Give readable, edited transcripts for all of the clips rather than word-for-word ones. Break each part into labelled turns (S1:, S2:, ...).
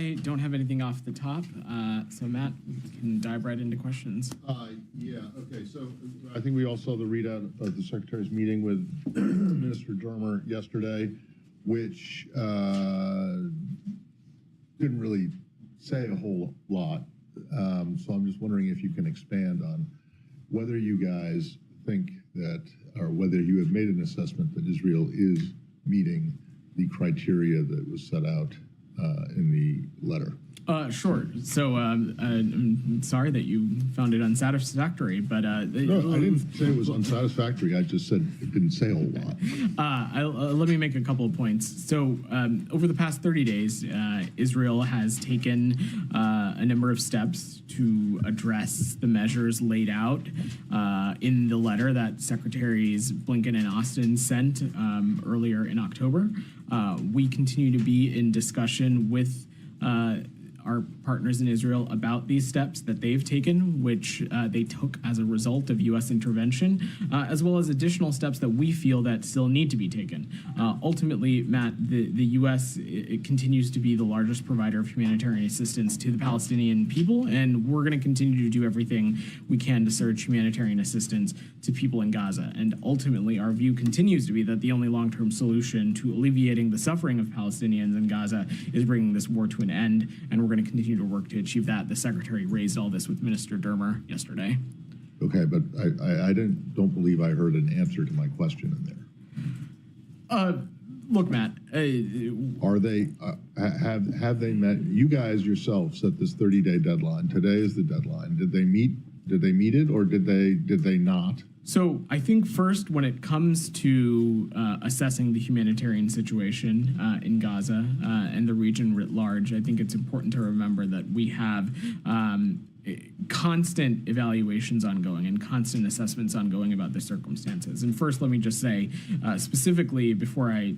S1: I don't have anything off the top, so Matt, we can dive right into questions.
S2: Yeah, okay, so I think we all saw the readout of the Secretary's meeting with Minister Dermer yesterday, which didn't really say a whole lot. So I'm just wondering if you can expand on whether you guys think that, or whether you have made an assessment that Israel is meeting the criteria that was set out in the letter.
S1: Sure. So I'm sorry that you found it unsatisfactory, but
S2: no, I didn't say it was unsatisfactory. I just said it didn't say a whole lot.
S1: Let me make a couple of points. So over the past 30 days, Israel has taken a number of steps to address the measures laid out in the letter that Secretaries Blinken and Austin sent earlier in October. We continue to be in discussion with our partners in Israel about these steps that they've taken, which they took as a result of U.S. intervention, as well as additional steps that we feel that still need to be taken. Ultimately, Matt, the U.S. it continues to be the largest provider of humanitarian assistance to the Palestinian people, and we're going to continue to do everything we can to surge humanitarian assistance to people in Gaza. And ultimately, our view continues to be that the only long-term solution to alleviating the suffering of Palestinians in Gaza is bringing this war to an end, and we're going to continue to work to achieve that. The Secretary raised all this with Minister Dermer yesterday.
S2: Okay, but I don't believe I heard an answer to my question in there.
S1: Look, Matt.
S2: Are they have they met? You guys yourself set this 30-day deadline. Today is the deadline. Did they meet? Did they meet it, or did they not?
S1: So I think first, when it comes to assessing the humanitarian situation in Gaza and the region writ large, I think it's important to remember that we have constant evaluations ongoing and constant assessments ongoing about the circumstances. And first, let me just say, specifically, before I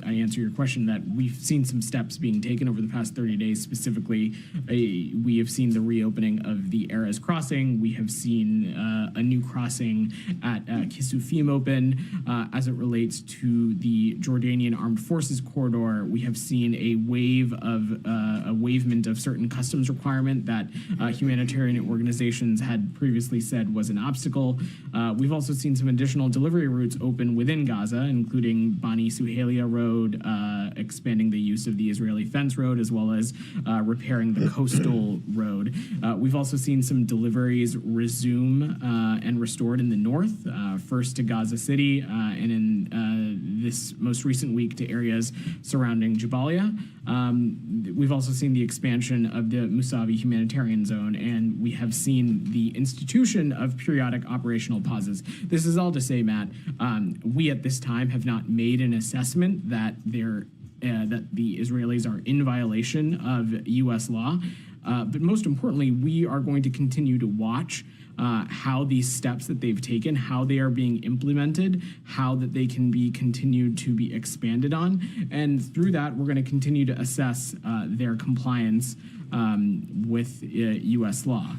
S1: answer your question, that we've seen some steps being taken over the past 30 days. Specifically, we have seen the reopening of the Erez crossing. We have seen a new crossing at Kisufim open. As it relates to the Jordanian Armed Forces corridor, we have seen a waivement of certain customs requirement that humanitarian organizations had previously said was an obstacle. We've also seen some additional delivery routes open within Gaza, including Bani Suhelia Road, expanding the use of the Israeli fence road, as well as repairing the coastal road. We've also seen some deliveries resume and restored in the north, first to Gaza City, and in this most recent week to areas surrounding Jabalia. We've also seen the expansion of the Musavi humanitarian zone, and we have seen the institution of periodic operational pauses. This is all to say, Matt, we at this time have not made an assessment that that the Israelis are in violation of U.S. law. But most importantly, we are going to continue to watch how these steps that they've taken, how they are being implemented, how that they can be continued to be expanded on. And through that, we're going to continue to assess their compliance with U.S. law.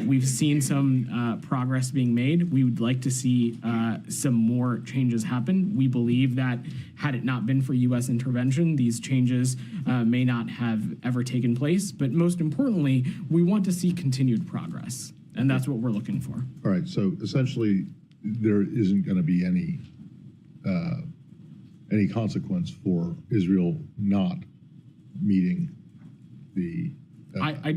S1: We've seen some progress being made. We would like to see some more changes happen. We believe that had it not been for U.S. intervention, these changes may not have ever taken place. But most importantly, we want to see continued progress. And that's what we're looking for.
S2: All right. So essentially, there isn't going to be any consequence for Israel not meeting the.
S1: I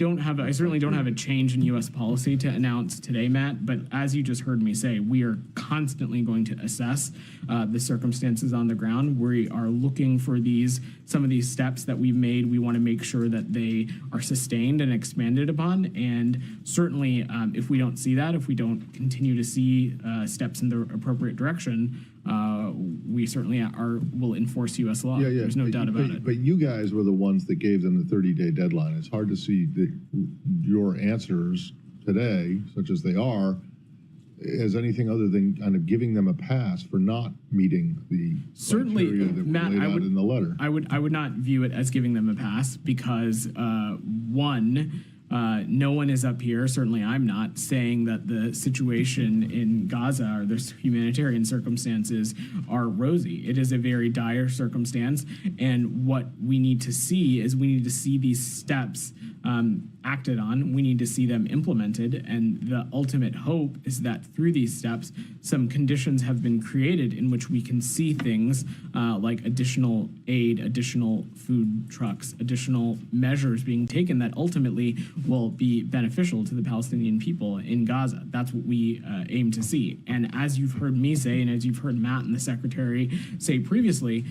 S1: certainly don't have a change in U.S. policy to announce today, Matt. But as you just heard me say, we are constantly going to assess the circumstances on the ground. We are looking for some of these steps that we've made. We want to make sure that they are sustained and expanded upon. And certainly, if we don't see that, if we don't continue to see steps in the appropriate direction, we certainly will enforce U.S. law.
S2: Yeah,
S1: There's no doubt about it.
S2: But you guys were the ones that gave them the 30-day deadline. It's hard to see your answers today, such as they are, as anything other than kind of giving them a pass for not meeting the criteria that
S1: Matt,
S2: were laid out in the letter.
S1: I would not view it as giving them a pass because one, No one is up here, certainly I'm not, saying that the situation in Gaza or the humanitarian circumstances are rosy. It is a very dire circumstance, and what we need to see is we need to see these steps acted on. We need to see them implemented, and the ultimate hope is that through these steps, some conditions have been created in which we can see things like additional aid, additional food trucks, additional measures being taken that ultimately will be beneficial to the Palestinian people in Gaza. That's what we aim to see. And as you've heard me say, and as you've heard Matt and the Secretary say previously,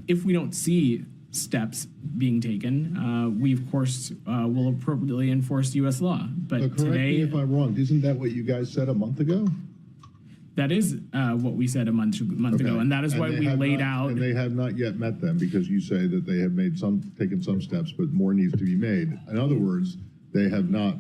S1: if we don't see steps being taken, we of course will appropriately enforce U.S. law. But
S2: correct
S1: today,
S2: me if I'm wrong, isn't that what you guys said a month ago?
S1: that is what we said a month ago, and that is why we laid out.
S2: And they have not yet met them, because you say that they have taken some steps, but more needs to be made. In other words, they have not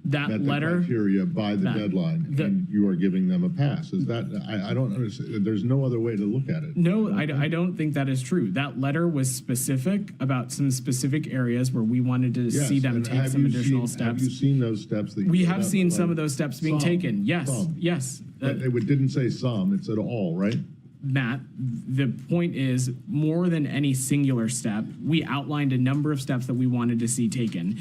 S1: That
S2: met
S1: letter,
S2: the criteria by the deadline, and you are giving them a pass. Is that, I don't understand, there's no other way to look at it.
S1: no, I don't think that is true. That letter was specific about some specific areas where we wanted to
S2: Yes,
S1: see them
S2: and
S1: take
S2: have
S1: some
S2: you
S1: additional
S2: seen- Have
S1: steps.
S2: you seen those steps that you
S1: We
S2: laid
S1: have
S2: out in
S1: seen
S2: the
S1: some
S2: letter?
S1: of those steps being
S2: Some.
S1: taken. Yes,
S2: Some.
S1: yes.
S2: But it didn't say some, it said all, right?
S1: Matt, the point is, more than any singular step, we outlined a number of steps that we wanted to see taken.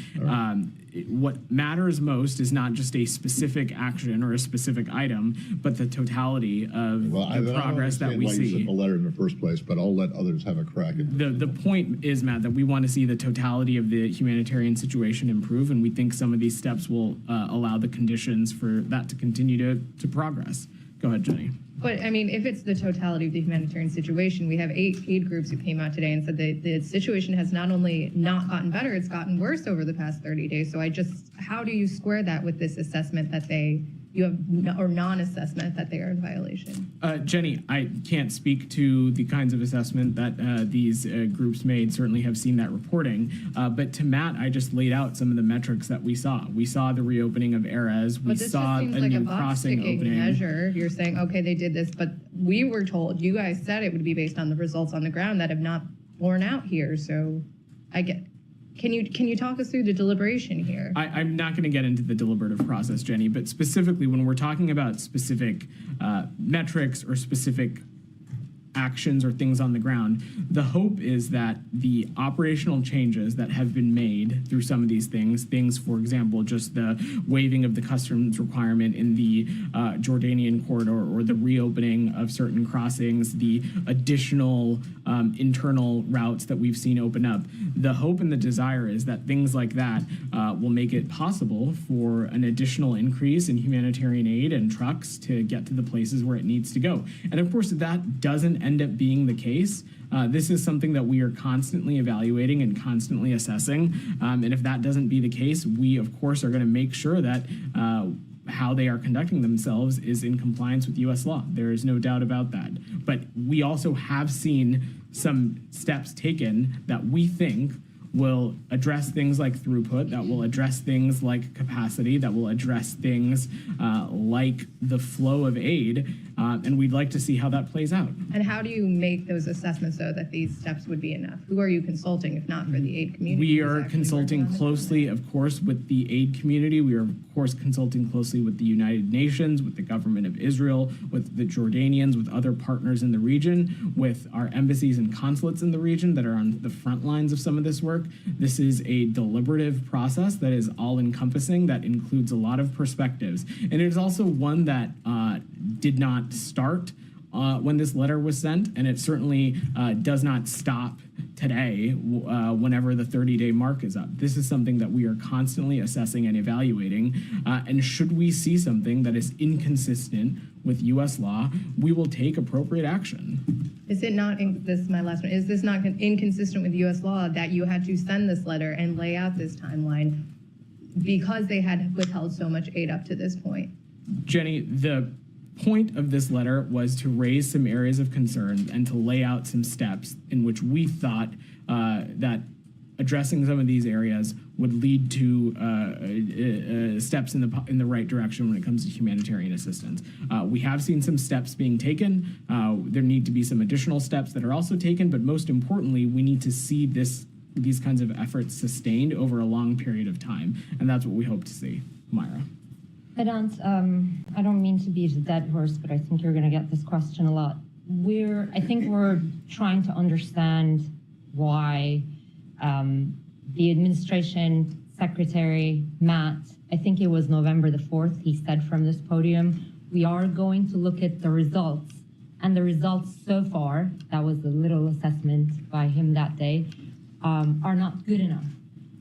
S1: What matters most is not just a specific action or a specific item, but the totality of the progress that we
S2: I don't understand why you
S1: see.
S2: sent the letter in the first place, but I'll let others have a crack at it.
S1: The point is, Matt, that we want to see the totality of the humanitarian situation improve, and we think some of these steps will allow the conditions for that to continue to progress. Go ahead, Jenny.
S3: But I mean, if it's the totality of the humanitarian situation, we have 8 aid groups who came out today and said that the situation has not only not gotten better, it's gotten worse over the past 30 days. So how do you square that with this assessment that or non-assessment that they are in violation?
S1: Jenny, I can't speak to the kinds of assessment that these groups made. Certainly have seen that reporting. But to Matt, I just laid out some of the metrics that we saw. We saw the reopening of Erez. We
S3: But this
S1: saw
S3: just seems
S1: a
S3: like a
S1: new
S3: box
S1: crossing
S3: ticking
S1: opening.
S3: measure. You're saying, okay, they did this, but we were told, you guys said it would be based on the results on the ground that have not borne out here. So can you talk us through the deliberation here?
S1: I'm not going to get into the deliberative process, Jenny, but specifically when we're talking about specific metrics or specific actions or things on the ground, the hope is that the operational changes that have been made through some of these things, for example, just the waiving of the customs requirement in the Jordanian corridor or the reopening of certain crossings, the additional internal routes that we've seen open up, the hope and the desire is that things like that will make it possible for an additional increase in humanitarian aid and trucks to get to the places where it needs to go. And of course, if that doesn't end up being the case, this is something that we are constantly evaluating and constantly assessing. And if that doesn't be the case, we, of course, are going to make sure that how they are conducting themselves is in compliance with U.S. law. There is no doubt about that. But we also have seen some steps taken that we think will address things like throughput, that will address things like capacity, that will address things like the flow of aid, and we'd like to see how that plays out.
S3: And how do you make those assessments so that these steps would be enough? Who are you consulting, if not for the aid community?
S1: We
S3: who's
S1: are
S3: actually
S1: consulting
S3: working on this?
S1: closely, of course, with the aid community. We are, of course, consulting closely with the United Nations, with the government of Israel, with the Jordanians, with other partners in the region, with our embassies and consulates in the region that are on the front lines of some of this work. This is a deliberative process that is all-encompassing, that includes a lot of perspectives. And it is also one that did not start when this letter was sent, and it certainly does not stop today whenever the 30-day mark is up. This is something that we are constantly assessing and evaluating, and should we see something that is inconsistent with U.S. law, we will take appropriate action.
S3: Is it not, this is my last one, is this not inconsistent with U.S. law that you had to send this letter and lay out this timeline because they had withheld so much aid up to this point?
S1: Jenny, the point of this letter was to raise some areas of concern and to lay out some steps in which we thought that addressing some of these areas would lead to steps in the right direction when it comes to humanitarian assistance. We have seen some steps being taken. There need to be some additional steps that are also taken, but most importantly, we need to see this these kinds of efforts sustained over a long period of time, and that's what we hope to see. Myra.
S4: Vedant, I don't mean to beat a dead horse, but I think you're going to get this question a lot. I think we're trying to understand why the administration secretary, Matt, I think it was November the 4th, he said from this podium, we are going to look at the results. And the results so far, that was a little assessment by him that day, are not good enough.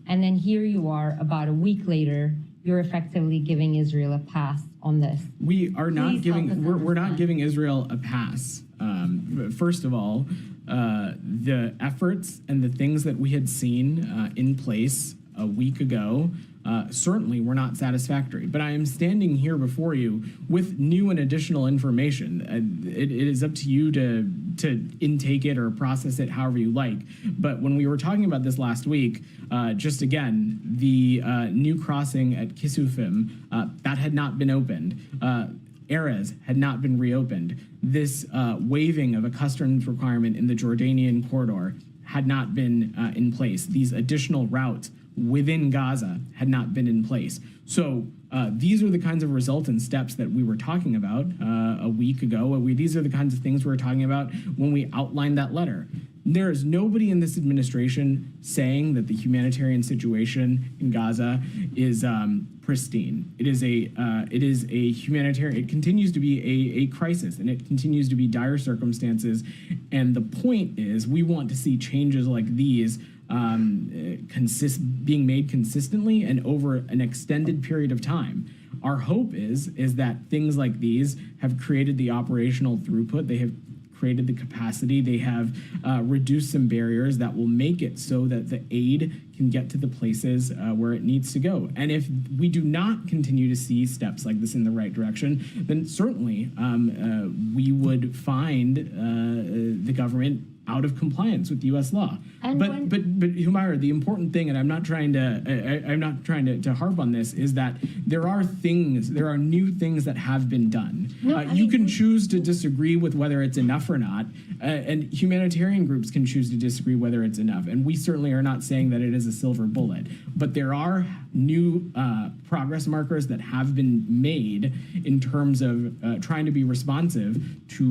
S4: And then here you are, about a week later, you're effectively giving Israel a pass on this.
S1: We are not
S4: Please
S1: giving,
S4: help us
S1: we're not
S4: understand.
S1: giving Israel a pass. First of all, the efforts and the things that we had seen in place a week ago certainly were not satisfactory. But I am standing here before you with new and additional information. It is up to you to intake it or process it however you like. But when we were talking about this last week, just again, the new crossing at Kisufim, that had not been opened. Erez had not been reopened. This waiving of a customs requirement in the Jordanian corridor had not been in place. These additional routes within Gaza had not been in place. So these are the kinds of resultant steps that we were talking about a week ago. These are the kinds of things we were talking about when we outlined that letter. There is nobody in this administration saying that the humanitarian situation in Gaza is pristine. It is a humanitarian. It continues to be a crisis, and it continues to be dire circumstances. And the point is, we want to see changes like these being made consistently and over an extended period of time. Our hope is that things like these have created the operational throughput. They have created the capacity. They have reduced some barriers that will make it so that the aid can get to the places where it needs to go. And if we do not continue to see steps like this in the right direction, then certainly we would find the government out of compliance with U.S. law.
S4: And
S1: but Humaira, the important thing, and I'm not trying to harp on this, is that there are new things that have been done.
S4: No,
S1: you can choose to disagree with whether it's enough or not, and humanitarian groups can choose to disagree whether it's enough. And we certainly are not saying that it is a silver bullet, but there are new progress markers that have been made in terms of trying to be responsive to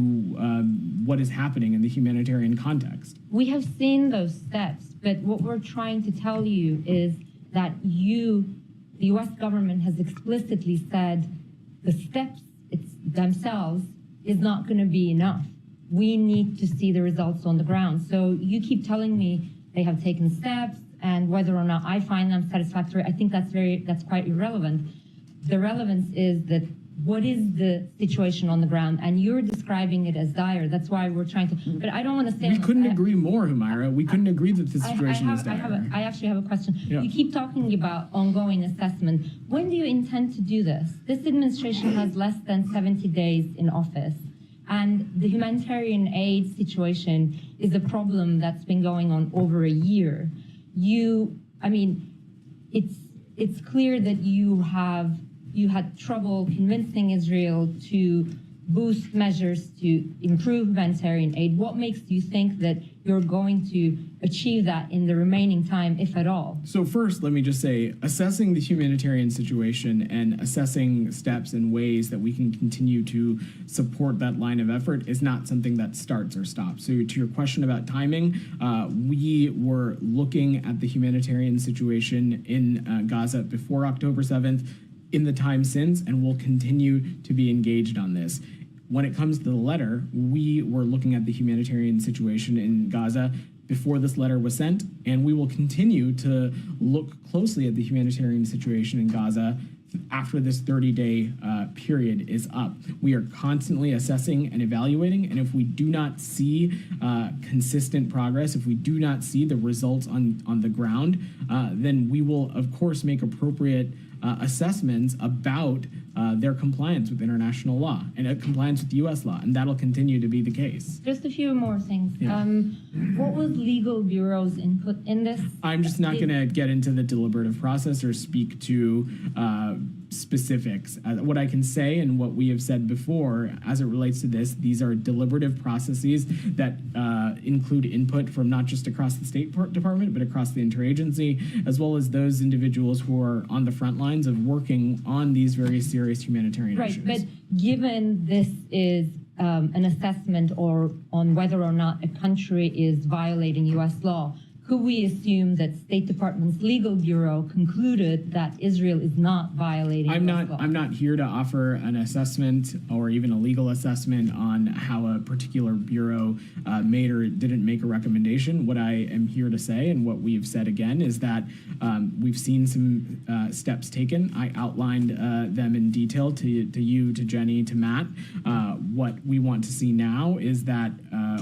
S1: what is happening in the humanitarian context.
S4: We have seen those steps, but what we're trying to tell you is that the U.S. government has explicitly said the steps themselves is not going to be enough. We need to see the results on the ground. So you keep telling me they have taken steps, and whether or not I find them satisfactory, I think that's quite irrelevant. The relevance is that what is the situation on the ground, and you're describing it as dire. That's why we're trying to. But I don't want to say.
S1: We couldn't agree more, Humaira. We couldn't agree that the situation is dire.
S4: I actually have a question.
S1: Yeah.
S4: You keep talking about ongoing assessment. When do you intend to do this? This administration has less than 70 days in office, and the humanitarian aid situation is a problem that's been going on over a year. It's clear that you had trouble convincing Israel to boost measures to improve humanitarian aid. What makes you think that you're going to achieve that in the remaining time, if at all?
S1: So first, let me just say, assessing the humanitarian situation and assessing steps and ways that we can continue to support that line of effort is not something that starts or stops. So to your question about timing, we were looking at the humanitarian situation in Gaza before October 7th, in the time since, and we'll continue to be engaged on this. When it comes to the letter, we were looking at the humanitarian situation in Gaza before this letter was sent, and we will continue to look closely at the humanitarian situation in Gaza after this 30-day period is up. We are constantly assessing and evaluating, and if we do not see consistent progress, if we do not see the results on the ground, then we will, of course, make appropriate assessments about their compliance with international law and compliance with U.S. law, and that'll continue to be the case.
S4: Just a few more things.
S1: Yeah.
S4: What was Legal Bureau's input in this?
S1: I'm just not going to get into the deliberative process or speak to specifics. What I can say and what we have said before as it relates to this, these are deliberative processes that include input from not just across the State Department, but across the interagency, as well as those individuals who are on the front lines of working on these very serious humanitarian issues.
S4: Right, but given this is an assessment or on whether or not a country is violating U.S. law, could we assume that State Department's legal bureau concluded that Israel is not violating US law?
S1: I'm not here to offer an assessment or even a legal assessment on how a particular bureau made or didn't make a recommendation. What I am here to say, and what we've said again, is that we've seen some steps taken. I outlined them in detail to you, to Jenny, to Matt. What we want to see now is that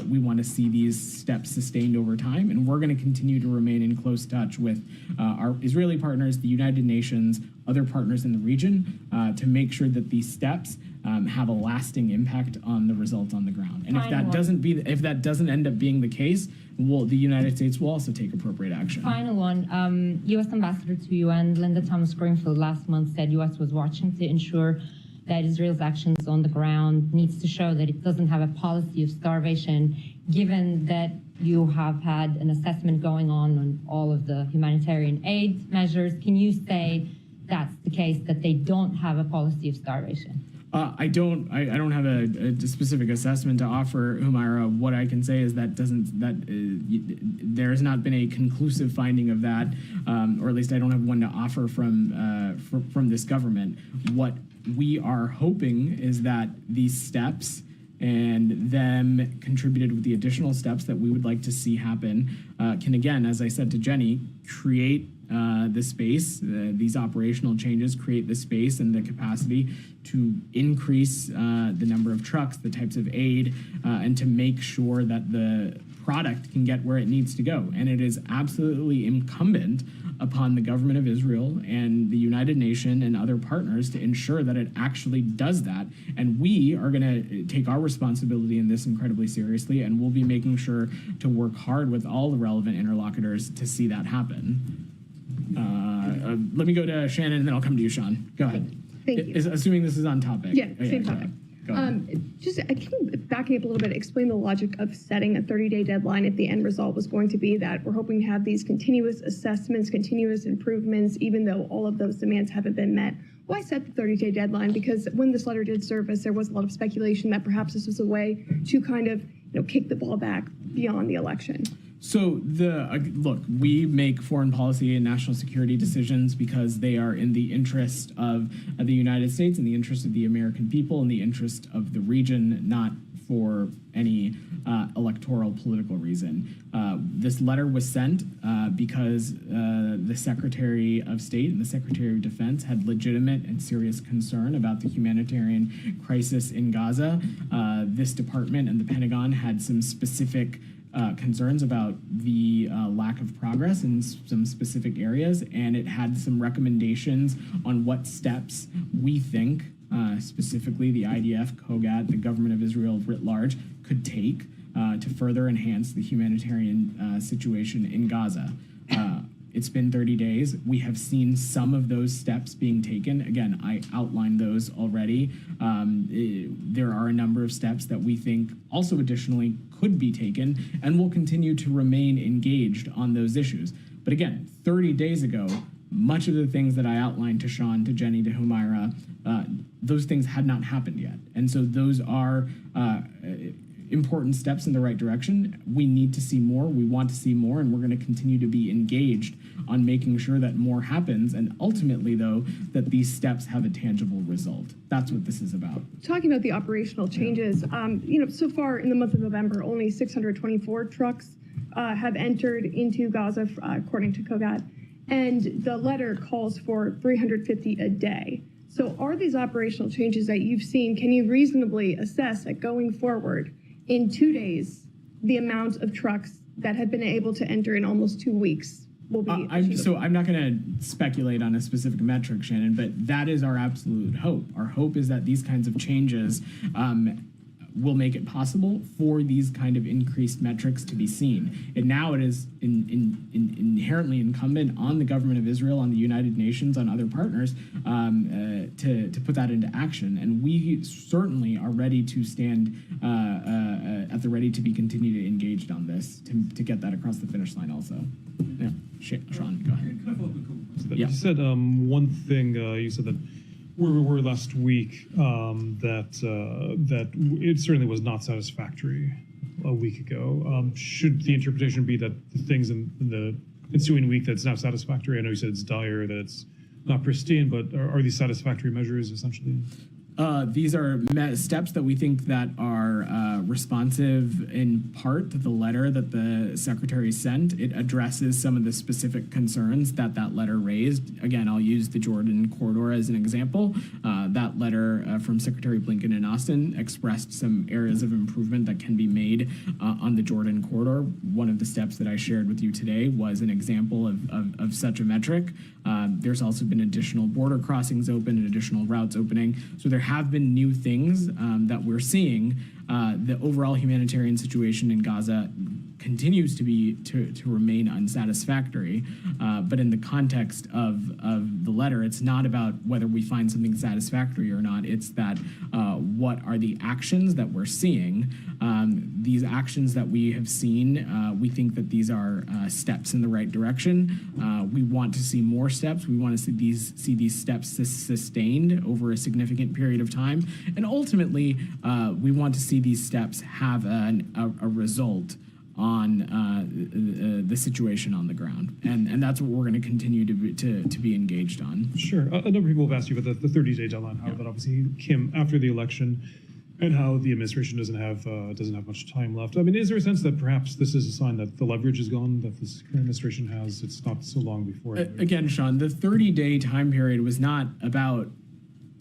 S1: we want to see these steps sustained over time, and we're going to continue to remain in close touch with our Israeli partners, the United Nations, other partners in the region, to make sure that these steps have a lasting impact on the results on the ground. And if that doesn't end up being the case, the United States will also take appropriate action.
S4: Final one, U.S. Ambassador to UN Linda Thomas-Greenfield last month said U.S. was watching to ensure that Israel's actions on the ground needs to show that it doesn't have a policy of starvation, given that you have had an assessment going on all of the humanitarian aid measures. Can you say that's the case, that they don't have a policy of starvation?
S1: I don't have a specific assessment to offer, Humaira. What I can say is that there has not been a conclusive finding of that, or at least I don't have one to offer from this government. What we are hoping is that these steps and them contributed with the additional steps that we would like to see happen can, again, as I said to Jenny, create the space, these operational changes create the space and the capacity to increase the number of trucks, the types of aid, and to make sure that the product can get where it needs to go. And it is absolutely incumbent upon the government of Israel and the United Nations and other partners to ensure that it actually does that. And we are going to take our responsibility in this incredibly seriously, and we'll be making sure to work hard with all the relevant interlocutors to see that happen. Let me go to Shannon, and then I'll come to you, Sean. Go ahead.
S5: Thank you.
S1: Assuming this is on topic.
S5: Yeah, same topic.
S1: Go ahead.
S5: I think backing up a little bit, explain the logic of setting a 30-day deadline if the end result was going to be that we're hoping to have these continuous assessments, continuous improvements, even though all of those demands haven't been met. Why set the 30-day deadline? Because when this letter did surface, there was a lot of speculation that perhaps this was a way to kind of kick the ball back beyond the election.
S1: So look, we make foreign policy and national security decisions because they are in the interest of the United States, in the interest of the American people, in the interest of the region, not for any electoral political reason. This letter was sent because the Secretary of State and the Secretary of Defense had legitimate and serious concern about the humanitarian crisis in Gaza. This department and the Pentagon had some specific concerns about the lack of progress in some specific areas, and it had some recommendations on what steps we think, specifically the IDF, COGAT, the government of Israel writ large, could take to further enhance the humanitarian situation in Gaza. It's been 30 days. We have seen some of those steps being taken. Again, I outlined those already. There are a number of steps that we think also additionally could be taken, and will continue to remain engaged on those issues. But again, 30 days ago, much of the things that I outlined to Sean, to Jenny, to Humaira, those things had not happened yet. And so those are important steps in the right direction. We need to see more. We want to see more, and we're going to continue to be engaged on making sure that more happens, and ultimately, though, that these steps have a tangible result. That's what this is about.
S5: Talking about the operational changes, so far in the month of November, only 624 trucks have entered into Gaza, according to COGAT, and the letter calls for 350 a day. So are these operational changes that you've seen, can you reasonably assess that going forward, in 2 days, the amount of trucks that have been able to enter in almost 2 weeks will be achievable?
S1: I'm not going to speculate on a specific metric, Shannon, but that is our absolute hope. Our hope is that these kinds of changes will make it possible for these kind of increased metrics to be seen. And now it is inherently incumbent on the government of Israel, on the United Nations, on other partners to put that into action. And we certainly are ready to stand at the ready to be continued engaged on this to get that across the finish line also. Yeah, Sean, go ahead.
S6: Can I follow up with a couple questions?
S1: Yeah.
S6: You said one thing. You said that where we were last week, that it certainly was not satisfactory a week ago. Should the interpretation be that the things in the ensuing week that's not satisfactory? I know you said it's dire, that it's not pristine, but are these satisfactory measures essentially?
S1: These are steps that we think that are responsive in part to the letter that the secretary sent. It addresses some of the specific concerns that letter raised. Again, I'll use the Jordan corridor as an example. That letter from Secretary Blinken and Austin expressed some areas of improvement that can be made on the Jordan corridor. One of the steps that I shared with you today was an example of such a metric. There's also been additional border crossings open and additional routes opening. So there have been new things that we're seeing. The overall humanitarian situation in Gaza continues to remain unsatisfactory. But in the context of the letter, it's not about whether we find something satisfactory or not. It's that what are the actions that we're seeing? These actions that we have seen, we think that these are steps in the right direction. We want to see more steps. We want to see these steps sustained over a significant period of time. And ultimately, we want to see these steps have a result on the situation on the ground, and that's what we're going to continue to be engaged on.
S6: Sure. A number of people have asked you about the 30-day deadline, how that obviously came after the election, and how the administration doesn't have much time left. I mean, is there a sense that perhaps this is a sign that the leverage is gone, that this current administration has? It's not so long before.
S1: Again, Sean, the 30-day time period was not about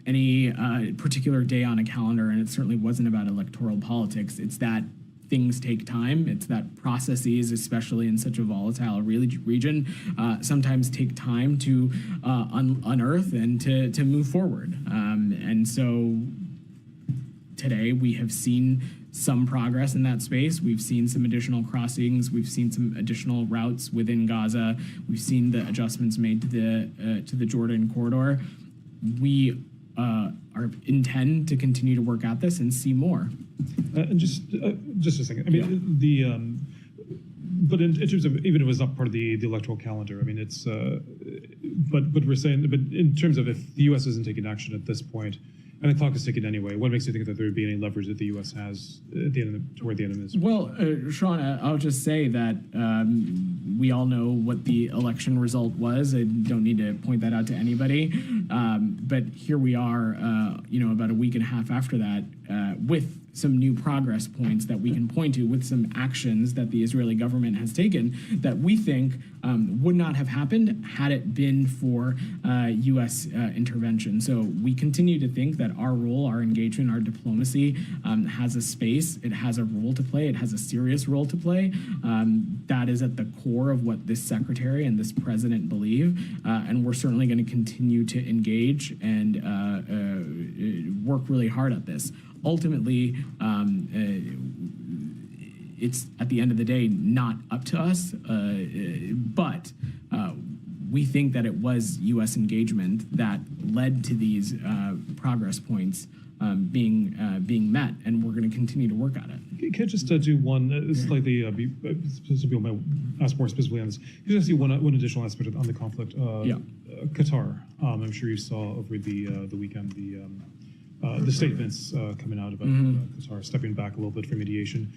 S1: any particular day on a calendar, and it certainly wasn't about electoral politics. It's that things take time. It's that processes, especially in such a volatile region, sometimes take time to unearth and to move forward. And so today we have seen some progress in that space. We've seen some additional crossings. We've seen some additional routes within Gaza. We've seen the adjustments made to the Jordan corridor. We intend to continue to work at this and see more.
S6: And just a second. I mean, but in terms of, even if it was not part of the electoral calendar, I mean, it's, but we're saying, but in terms of if the U.S. isn't taking action at this point, and the clock is ticking anyway, what makes you think that there would be any leverage that the U.S. has toward the end of this?
S1: Well, Sean, I'll just say that we all know what the election result was. I don't need to point that out to anybody. But here we are, about a week and a half after that, with some new progress points that we can point to, with some actions that the Israeli government has taken that we think would not have happened had it been for U.S. intervention. So we continue to think that our role, our engagement, our diplomacy has a space. It has a role to play. It has a serious role to play. That is at the core of what this secretary and this president believe. And we're certainly going to continue to engage and work really hard at this. Ultimately, it's at the end of the day not up to us, but we think that it was U.S. engagement that led to these progress points being met, and we're going to continue to work at it.
S6: Can I just do one slightly, some people might ask more specifically on this. Can I just see one additional aspect on the conflict? Qatar. I'm sure you saw over the weekend the statements coming out about Qatar stepping back a little bit from mediation.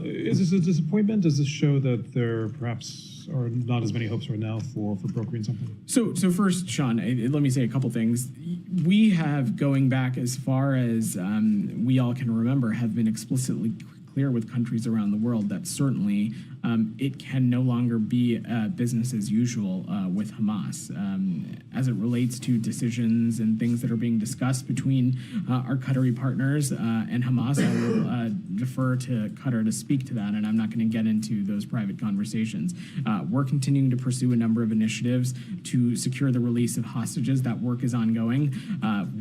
S6: Is this a disappointment? Does this show that there perhaps are not as many hopes right now for brokering something? So
S1: first, Sean, let me say a couple things. We have, going back as far as we all can remember, have been explicitly clear with countries around the world that certainly it can no longer be business as usual with Hamas. As it relates to decisions and things that are being discussed between our Qatari partners and Hamas, I will defer to Qatar to speak to that, and I'm not going to get into those private conversations. We're continuing to pursue a number of initiatives to secure the release of hostages. That work is ongoing.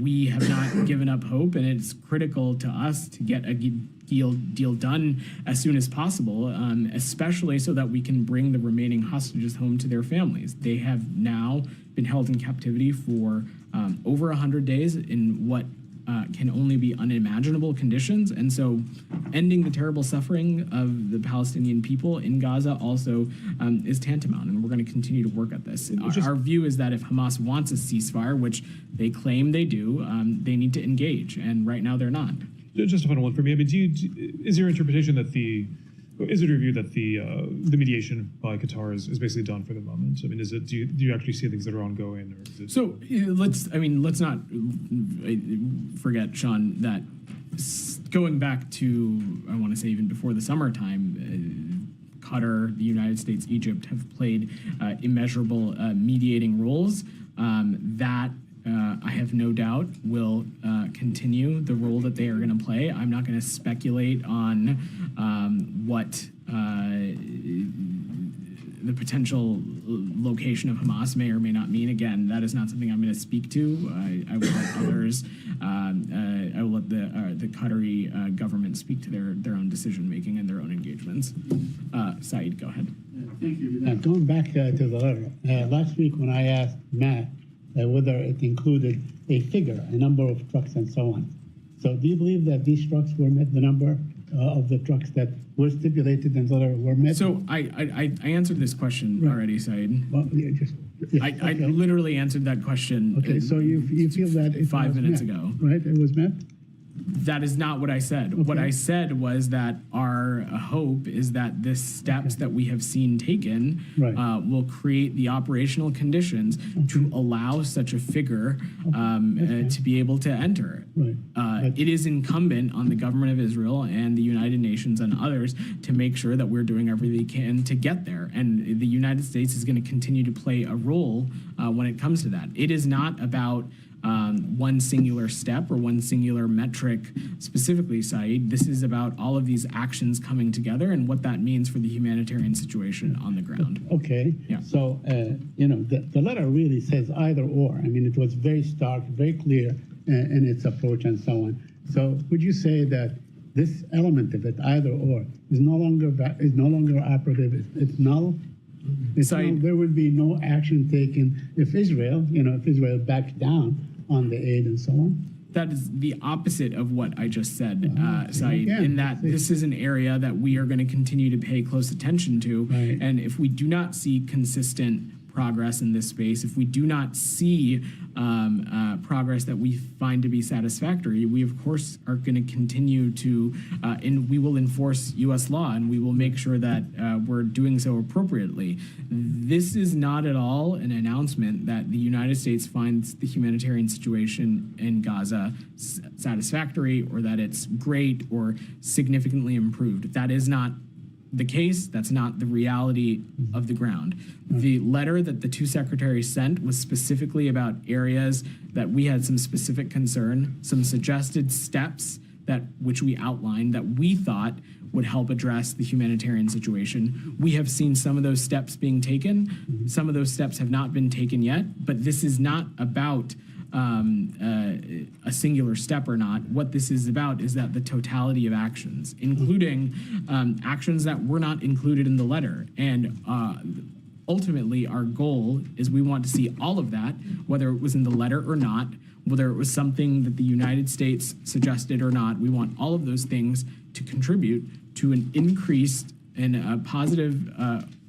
S1: We have not given up hope, and it's critical to us to get a deal done as soon as possible, especially so that we can bring the remaining hostages home to their families. They have now been held in captivity for over 100 days in what can only be unimaginable conditions. And so ending the terrible suffering of the Palestinian people in Gaza also is tantamount, and we're going to continue to work at this. Our view is that if Hamas wants a ceasefire, which they claim they do, they need to engage, and right now they're not.
S6: Just a final one for me. I mean, is your interpretation that is it your view that the mediation by Qatar is basically done for the moment? I mean, is it do you actually see things that are ongoing, or is it?
S1: So let's not forget, Sean, that going back to, I want to say even before the summertime, Qatar, the United States, Egypt have played immeasurable mediating roles that I have no doubt will continue the role that they are going to play. I'm not going to speculate on what the potential location of Hamas may or may not mean. Again, that is not something I'm going to speak to. I will let others, I will let the Qatari government speak to their own decision making and their own engagements. Saeed, go ahead.
S7: Thank you. Going back to the letter, last week when I asked Matt whether it included a figure, a number of trucks and so on. So do you believe that these trucks were met, the number of the trucks that were stipulated in the letter were met?
S1: So I answered this question already, Saeed.
S7: Well, yeah,
S1: I literally answered that question.
S7: Okay, so you feel that it
S1: 5
S7: was
S1: minutes
S7: met,
S1: ago.
S7: right? It was met?
S1: That is not what I said.
S7: Okay.
S1: What I said was that our hope is that the steps that we have seen taken
S7: Right.
S1: will create the operational conditions to allow such a figure to be able to enter.
S7: Right.
S1: It is incumbent on the government of Israel and the United Nations and others to make sure that we're doing everything we can to get there. And the United States is going to continue to play a role when it comes to that. It is not about one singular step or one singular metric specifically, Saeed. This is about all of these actions coming together and what that means for the humanitarian situation on the ground.
S7: Okay.
S1: Yeah.
S7: So, the letter really says either or. I mean, it was very stark, very clear in its approach and so on. So would you say that this element of it, either or, is no longer operative? It's null? There would be no action taken if Israel backs down on the aid and so on?
S1: That is the opposite of what I just said, Saeed,
S7: Again,
S1: in that this is an area that we are going to continue to pay close attention to.
S7: Right.
S1: And if we do not see consistent progress in this space, if we do not see progress that we find to be satisfactory, we of course are going to continue to, and we will enforce U.S. law, and we will make sure that we're doing so appropriately. This is not at all an announcement that the United States finds the humanitarian situation in Gaza satisfactory, or that it's great or significantly improved. That is not the case. That's not the reality of the ground. The letter that the two secretaries sent was specifically about areas that we had some specific concern, some suggested steps which we outlined that we thought would help address the humanitarian situation. We have seen some of those steps being taken. Some of those steps have not been taken yet, but this is not about a singular step or not. What this is about is that the totality of actions, including actions that were not included in the letter. And ultimately, our goal is we want to see all of that, whether it was in the letter or not, whether it was something that the United States suggested or not. We want all of those things to contribute to an increased and a positive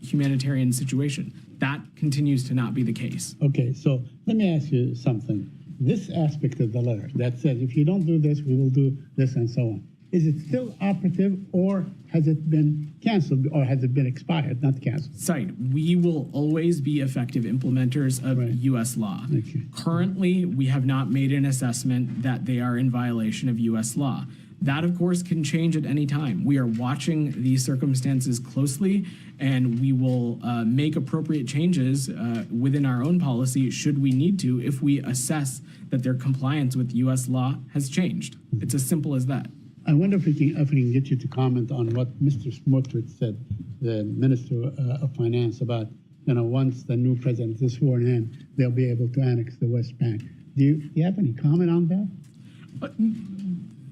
S1: humanitarian situation. That continues to not be the case.
S7: Okay, so let me ask you something. This aspect of the letter that says, if you don't do this, we will do this and so on. Is it still operative, or has it been canceled, or has it been expired, not canceled?
S1: Saeed, we will always be effective implementers of
S7: Right.
S1: U.S. law.
S7: Okay.
S1: Currently, we have not made an assessment that they are in violation of U.S. law. That, of course, can change at any time. We are watching these circumstances closely, and we will make appropriate changes within our own policy should we need to if we assess that their compliance with U.S. law has changed. It's as simple as that.
S7: I wonder if we can get you to comment on what Mr. Smotrich said, the Minister of Finance, about, once the new president is sworn in, they'll be able to annex the West Bank. Do you have any comment on that?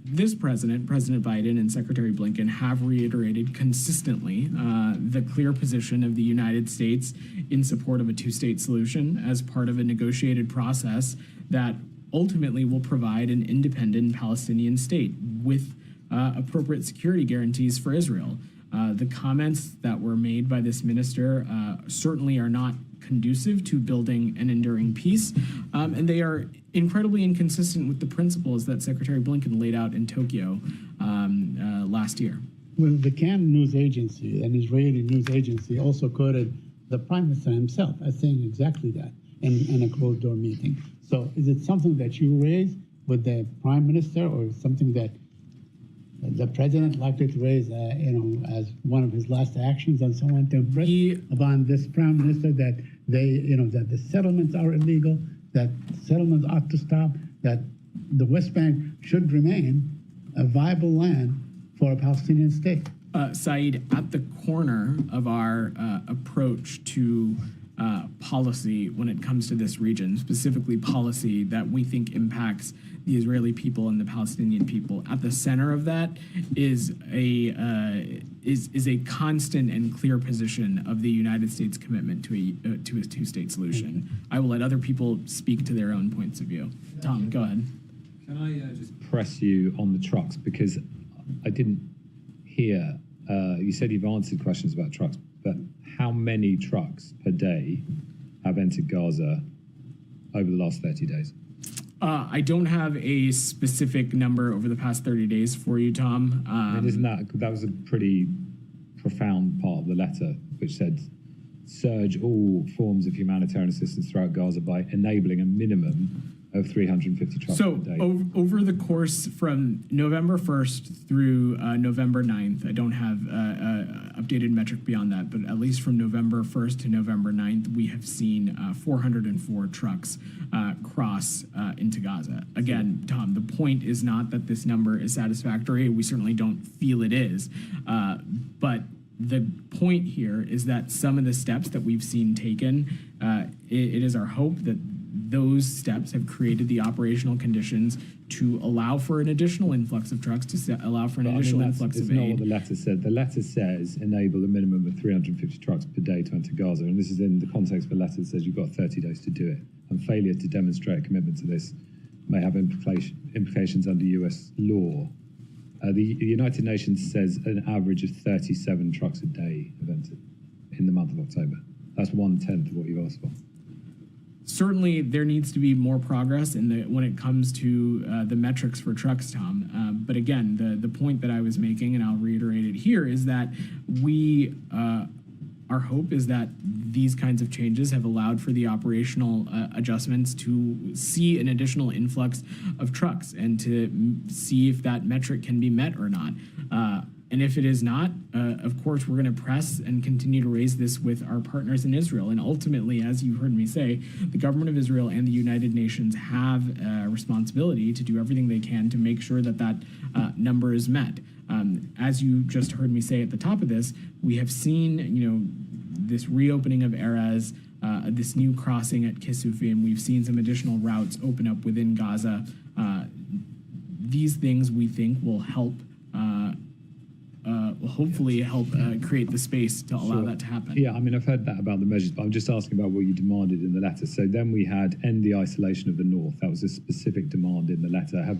S1: This president, President Biden and Secretary Blinken, have reiterated consistently the clear position of the United States in support of a two-state solution as part of a negotiated process that ultimately will provide an independent Palestinian state with appropriate security guarantees for Israel. The comments that were made by this minister certainly are not conducive to building an enduring peace, and they are incredibly inconsistent with the principles that Secretary Blinken laid out in Tokyo last year.
S7: Well, the Cannes news agency, an Israeli news agency, also quoted the Prime Minister himself as saying exactly that in a closed-door meeting. So is it something that you raise with the Prime Minister, or something that the President likely to raise, as one of his last actions and so on, to impress upon this Prime Minister that that the settlements are illegal, that settlements ought to stop, that the West Bank should remain a viable land for a Palestinian state?
S1: Saeed, at the corner of our approach to policy when it comes to this region, specifically policy that we think impacts the Israeli people and the Palestinian people, at the center of that is a constant and clear position of the United States commitment to a two-state solution. I will let other people speak to their own points of view. Tom, go ahead.
S8: Can I just press you on the trucks, because I didn't hear, you said you've answered questions about trucks, but how many trucks per day have entered Gaza over the last 30 days?
S1: I don't have a specific number over the past 30 days for you, Tom.
S8: Isn't that was a pretty profound part of the letter, which said, surge all forms of humanitarian assistance throughout Gaza by enabling a minimum of 350 trucks
S1: so
S8: per day.
S1: Over the course from November 1st through November 9th, I don't have updated metric beyond that, but at least from November 1st to November 9th, we have seen 404 trucks cross into Gaza. Again, Tom, the point is not that this number is satisfactory. We certainly don't feel it is. But the point here is that some of the steps that we've seen taken, it is our hope that those steps have created the operational conditions to allow for an additional influx of trucks, to allow for an additional influx of aid.
S8: That's not what the letter said. The letter says enable a minimum of 350 trucks per day to enter Gaza. And this is in the context of a letter that says you've got 30 days to do it. And failure to demonstrate a commitment to this may have implications under US law. The United Nations says an average of 37 trucks a day have entered in the month of October. That's 1/10 of what you've asked for.
S1: Certainly, there needs to be more progress when it comes to the metrics for trucks, Tom. But again, the point that I was making, and I'll reiterate it here, is that our hope is that these kinds of changes have allowed for the operational adjustments to see an additional influx of trucks and to see if that metric can be met or not. And if it is not, of course, we're going to press and continue to raise this with our partners in Israel. And ultimately, as you heard me say, the government of Israel and the United Nations have a responsibility to do everything they can to make sure that that number is met. As you just heard me say at the top of this, we have seen, this reopening of Erez, this new crossing at Kisufim. We've seen some additional routes open up within Gaza. These things we think will help. Will hopefully help create the space to allow that to happen.
S8: Yeah, I mean, I've heard that about the measures, but I'm just asking about what you demanded in the letter. So then we had end the isolation of the north. That was a specific demand in the letter. Have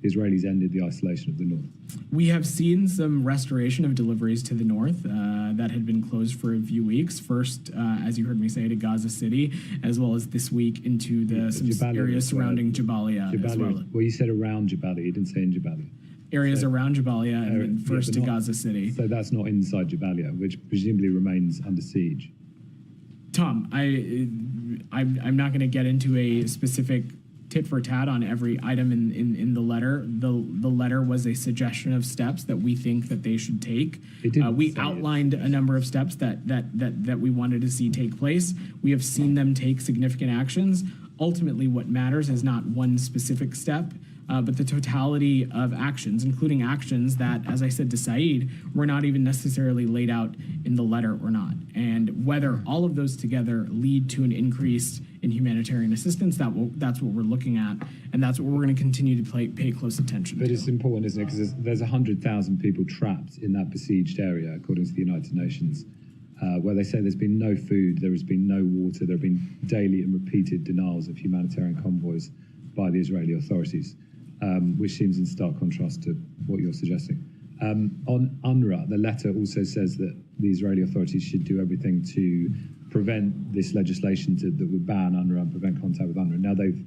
S8: Israelis ended the isolation of the north?
S1: We have seen some restoration of deliveries to the north that had been closed for a few weeks. First, as you heard me say, to Gaza City, as well as this week into some areas surrounding Jabalia as well.
S8: Well, you said around Jabalia. You didn't say in Jabalia.
S1: Areas around Jabalia and then first to Gaza City.
S8: So that's not inside Jabalia, which presumably remains under siege.
S1: Tom, I'm not going to get into a specific tit for tat on every item in the letter. The letter was a suggestion of steps that we think that they should take. We outlined a number of steps that we wanted to see take place. We have seen them take significant actions. Ultimately, what matters is not one specific step, but the totality of actions, including actions that, as I said to Saeed, were not even necessarily laid out in the letter or not. And whether all of those together lead to an increase in humanitarian assistance, that's what we're looking at, and that's what we're going to continue to pay close attention to.
S8: But it's important, isn't it? Because there's 100,000 people trapped in that besieged area, according to the United Nations, where they say there's been no food, there has been no water, there have been daily and repeated denials of humanitarian convoys by the Israeli authorities. Which seems in stark contrast to what you're suggesting. On UNRWA, the letter also says that the Israeli authorities should do everything to prevent this legislation that would ban UNRWA and prevent contact with UNRWA. Now they've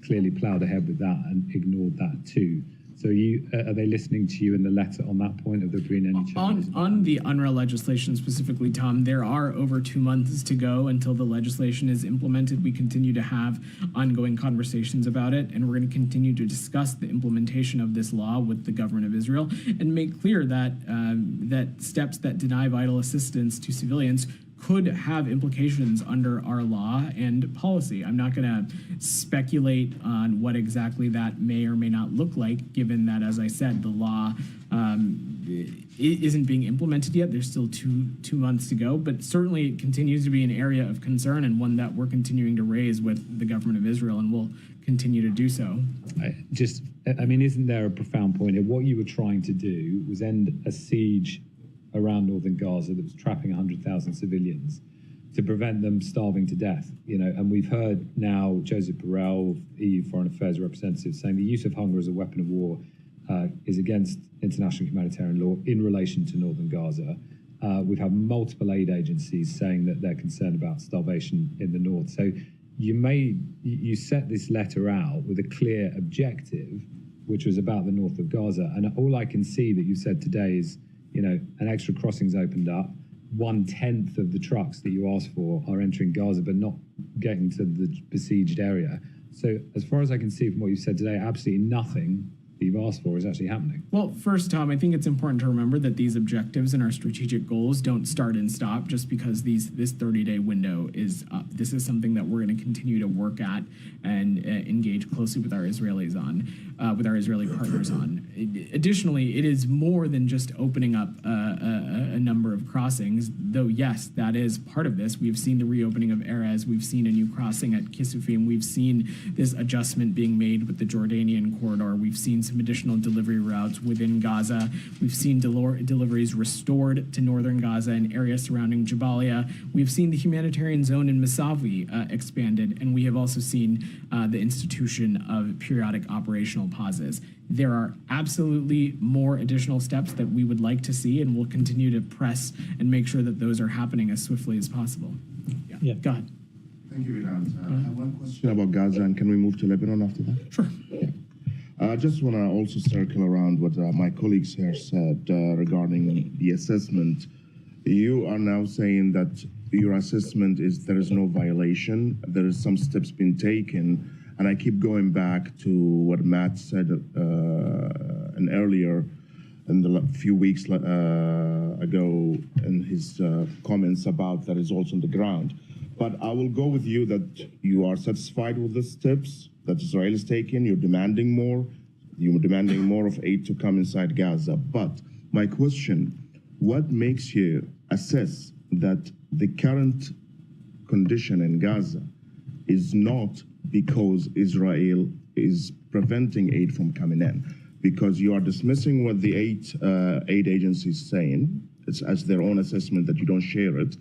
S8: clearly ploughed ahead with that and ignored that too. So are they listening to you in the letter on that point? Have there been any changes?
S1: On the UNRWA legislation specifically, Tom, there are over 2 months to go until the legislation is implemented. We continue to have ongoing conversations about it, and we're going to continue to discuss the implementation of this law with the government of Israel and make clear that that steps that deny vital assistance to civilians could have implications under our law and policy. I'm not going to speculate on what exactly that may or may not look like, given that, as I said, the law isn't being implemented yet. There's still two months to go, but certainly it continues to be an area of concern and one that we're continuing to raise with the government of Israel, and will continue to do so.
S8: I mean, isn't there a profound point here? What you were trying to do was end a siege around northern Gaza that was trapping 100,000 civilians to prevent them starving to death, and we've heard now Joseph Borrell, EU Foreign Affairs representative, saying the use of hunger as a weapon of war is against international humanitarian law in relation to northern Gaza. We've had multiple aid agencies saying that they're concerned about starvation in the north. So you set this letter out with a clear objective, which was about the north of Gaza, and all I can see that you said today is, an extra crossing's opened up. 1/10 of the trucks that you asked for are entering Gaza, but not getting to the besieged area. So as far as I can see from what you said today, absolutely nothing that you've asked for is actually happening.
S1: Well, first, Tom, I think it's important to remember that these objectives and our strategic goals don't start and stop just because this 30-day window is up. This is something that we're going to continue to work at and engage closely with our Israeli partners on. Additionally, it is more than just opening up a number of crossings, though, yes, that is part of this. We've seen the reopening of Erez. We've seen a new crossing at Kisufim. We've seen this adjustment being made with the Jordanian corridor. We've seen some additional delivery routes within Gaza. We've seen deliveries restored to northern Gaza and areas surrounding Jabalia. We've seen the humanitarian zone in Masavi expanded, and we have also seen the institution of periodic operational pauses. There are absolutely more additional steps that we would like to see, and we'll continue to press and make sure that those are happening as swiftly as possible. Yeah. Go ahead.
S9: Thank you, Vedant. I have one question about Gaza, and can we move to Lebanon after that?
S1: Sure.
S9: Yeah. I just want to also circle around what my colleagues here said regarding the assessment. You are now saying that your assessment is there is no violation, there is some steps being taken, and I keep going back to what Matt said and earlier in the few weeks ago in his comments about the results on the ground. But I will go with you that you are satisfied with the steps that Israel is taking. You're demanding more. You're demanding more of aid to come inside Gaza. But my question, what makes you assess that the current condition in Gaza is not because Israel is preventing aid from coming in? Because you are dismissing what the aid agencies saying. It's as their own assessment that you don't share it.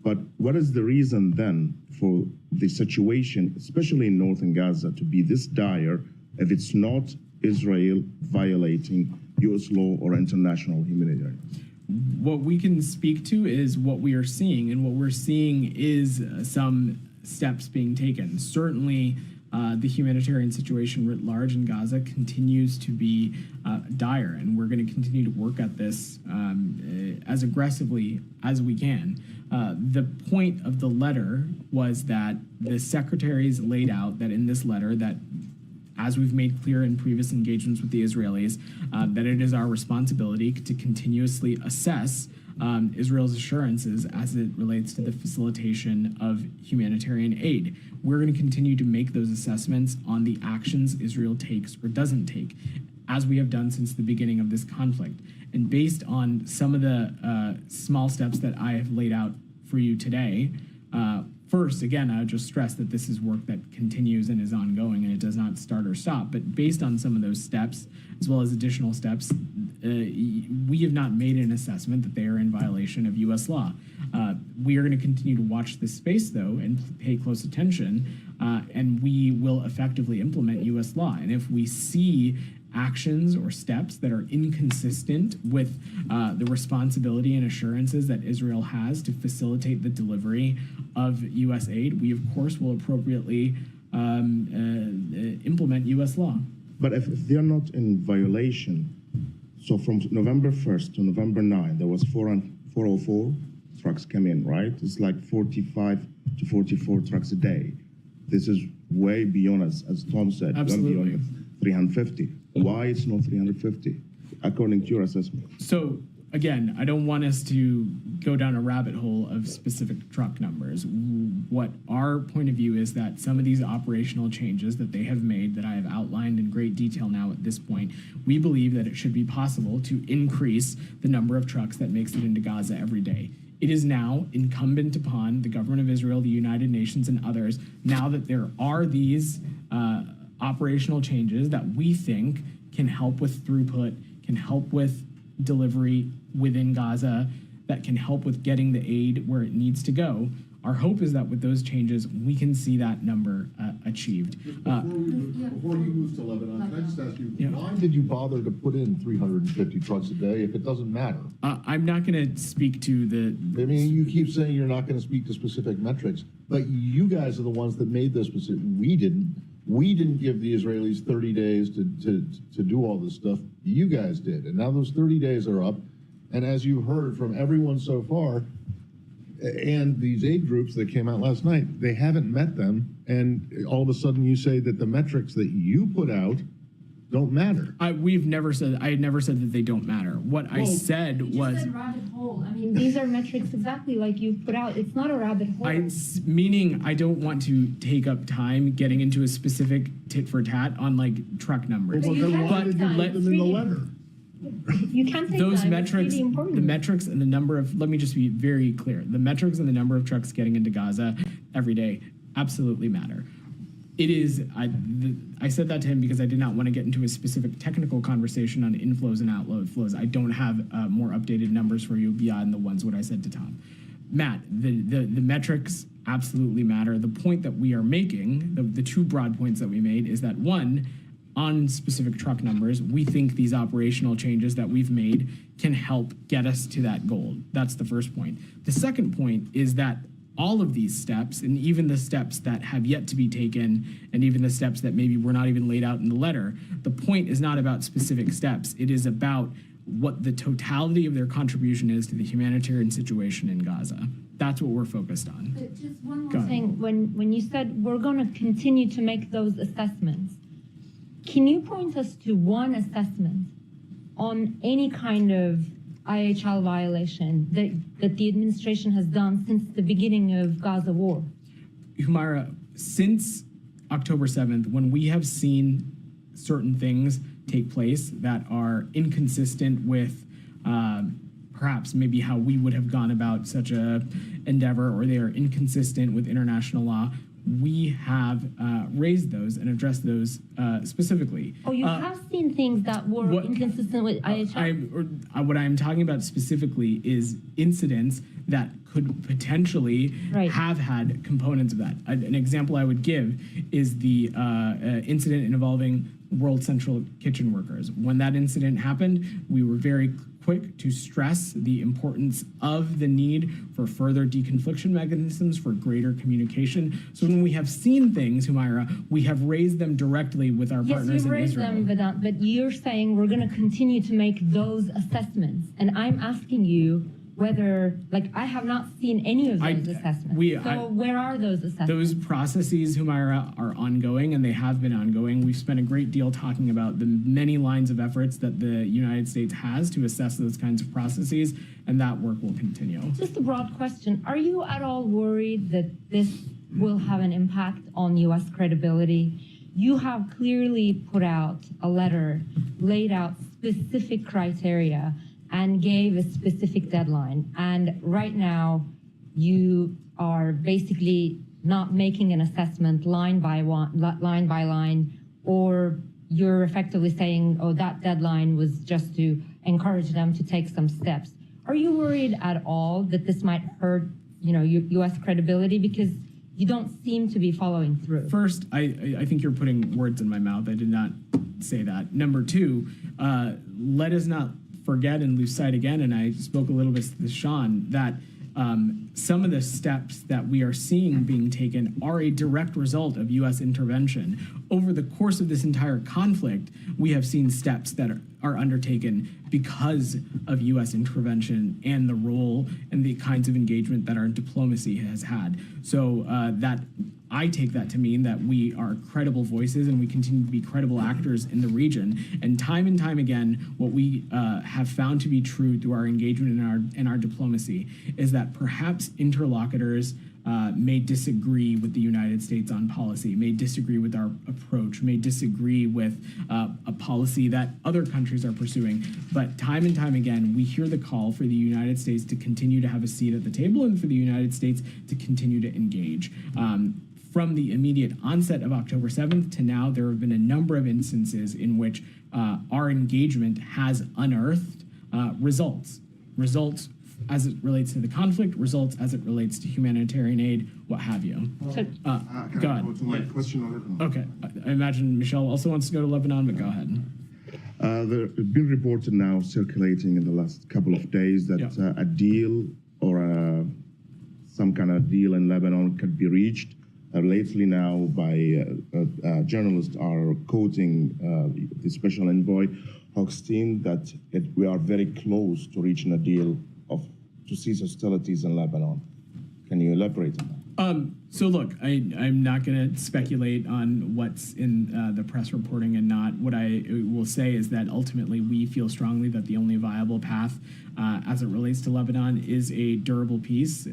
S9: But what is the reason then for the situation, especially in northern Gaza, to be this dire if it's not Israel violating U.S. law or international humanitarian?
S1: What we can speak to is what we are seeing, and what we're seeing is some steps being taken. Certainly, the humanitarian situation writ large in Gaza continues to be dire, and we're going to continue to work at this as aggressively as we can. The point of the letter was that the secretaries laid out that in this letter that, as we've made clear in previous engagements with the Israelis, that it is our responsibility to continuously assess Israel's assurances as it relates to the facilitation of humanitarian aid. We're going to continue to make those assessments on the actions Israel takes or doesn't take, as we have done since the beginning of this conflict. And based on some of the small steps that I have laid out for you today, first, again, I would just stress that this is work that continues and is ongoing, and it does not start or stop. But based on some of those steps, as well as additional steps, we have not made an assessment that they are in violation of U.S. law. We are going to continue to watch this space, though, and pay close attention, and we will effectively implement U.S. law. And if we see actions or steps that are inconsistent with the responsibility and assurances that Israel has to facilitate the delivery of U.S. aid, we, of course, will appropriately implement U.S. law.
S9: But if they're not in violation, so from November 1st to November 9, there was 404 trucks come in, right? It's like 45 to 44 trucks a day. This is way beyond, as Tom said,
S1: Absolutely.
S9: way beyond 350. Why it's not 350, according to your assessment?
S1: So, again, I don't want us to go down a rabbit hole of specific truck numbers. What our point of view is that some of these operational changes that they have made, that I have outlined in great detail now at this point, we believe that it should be possible to increase the number of trucks that makes it into Gaza every day. It is now incumbent upon the government of Israel, the United Nations, and others, now that there are these operational changes that we think can help with throughput, can help with delivery within Gaza, that can help with getting the aid where it needs to go. Our hope is that with those changes, we can see that number achieved.
S2: Before you move to Lebanon, can I just ask you, why did you bother to put in 350 trucks a day if it doesn't matter?
S1: I'm not going to speak to the...
S2: I mean, you keep saying you're not going to speak to specific metrics, but you guys are the ones that made those specific. We didn't. We didn't give the Israelis 30 days to do all this stuff. You guys did. And now those 30 days are up. And as you heard from everyone so far, and these aid groups that came out last night, they haven't met them. And all of a sudden you say that the metrics that you put out don't matter.
S1: I had never said that they don't matter. What I said was...
S4: You said rabbit hole. I mean, these are metrics exactly like you put out. It's not a rabbit hole.
S1: Meaning I don't want to take up time getting into a specific tit for tat on like truck numbers.
S2: Well, then why did you let them in the letter?
S4: You can't take
S1: Those
S4: time.
S1: metrics,
S4: it's really important.
S1: the metrics and the number of, let me just be very clear. The metrics and the number of trucks getting into Gaza every day absolutely matter. It is, I said that to him because I did not want to get into a specific technical conversation on inflows and outflows. I don't have more updated numbers for you beyond the ones what I said to Tom. Matt, the metrics absolutely matter. The point that we are making, the two broad points that we made is that one, on specific truck numbers, we think these operational changes that we've made can help get us to that goal. That's the first point. The second point is that all of these steps, and even the steps that have yet to be taken, and even the steps that maybe were not even laid out in the letter, the point is not about specific steps. It is about what the totality of their contribution is to the humanitarian situation in Gaza. That's what we're focused on.
S4: But just one more thing. When you said we're going to continue to make those assessments, can you point us to one assessment on any kind of IHL violation that the administration has done since the beginning of Gaza war?
S1: Humaira, since October 7th, when we have seen certain things take place that are inconsistent with perhaps maybe how we would have gone about such a endeavor, or they are inconsistent with international law, we have raised those and addressed those specifically.
S4: Oh, you have seen things that were inconsistent with IHL?
S1: What I'm talking about specifically is incidents that could potentially have had components of that. An example I would give is the incident involving World Central Kitchen workers. When that incident happened, we were very quick to stress the importance of the need for further deconfliction mechanisms, for greater communication. So when we have seen things, Humaira, we have raised them directly with our partners
S4: yes, you
S1: in
S4: raised
S1: Israel.
S4: them, Vedant, but you're saying we're going to continue to make those assessments. And I'm asking you whether, like, I have not seen any of those assessments. Where are those assessments?
S1: Those processes, Humaira, are ongoing, and they have been ongoing. We've spent a great deal talking about the many lines of efforts that the United States has to assess those kinds of processes, and that work will continue.
S4: Just a broad question. Are you at all worried that this will have an impact on U.S. credibility? You have clearly put out a letter, laid out specific criteria, and gave a specific deadline. And right now, you are basically not making an assessment line by line, or you're effectively saying, oh, that deadline was just to encourage them to take some steps. Are you worried at all that this might hurt, U.S. credibility? Because you don't seem to be following through.
S1: First, I think you're putting words in my mouth. I did not say that. Number two, let us not forget and lose sight again, and I spoke a little bit to Sean, that some of the steps that we are seeing being taken are a direct result of U.S. intervention. Over the course of this entire conflict, we have seen steps that are undertaken because of U.S. intervention and the role and the kinds of engagement that our diplomacy has had. So that I take that to mean that we are credible voices and we continue to be credible actors in the region. And time again, what we have found to be true through our engagement in our diplomacy is that perhaps interlocutors may disagree with the United States on policy, may disagree with our approach, may disagree with a policy that other countries are pursuing. But time and time again, we hear the call for the United States to continue to have a seat at the table and for the United States to continue to engage. From the immediate onset of October 7th to now, there have been a number of instances in which our engagement has unearthed results as it relates to the conflict, results as it relates to humanitarian aid, what have you.
S4: So,
S1: Go ahead.
S9: Go to my question on Lebanon.
S1: Okay, I imagine Michelle also wants to go to Lebanon, but go ahead.
S9: There have been reported now circulating in the last couple of days that a deal or some kind of deal in Lebanon could be reached. Lately now by journalists are quoting the special envoy Hochstein that we are very close to reaching a deal to cease hostilities in Lebanon. Can you elaborate on that?
S1: So look, I'm not going to speculate on what's in the press reporting and not. What I will say is that ultimately we feel strongly that the only viable path as it relates to Lebanon is a durable peace,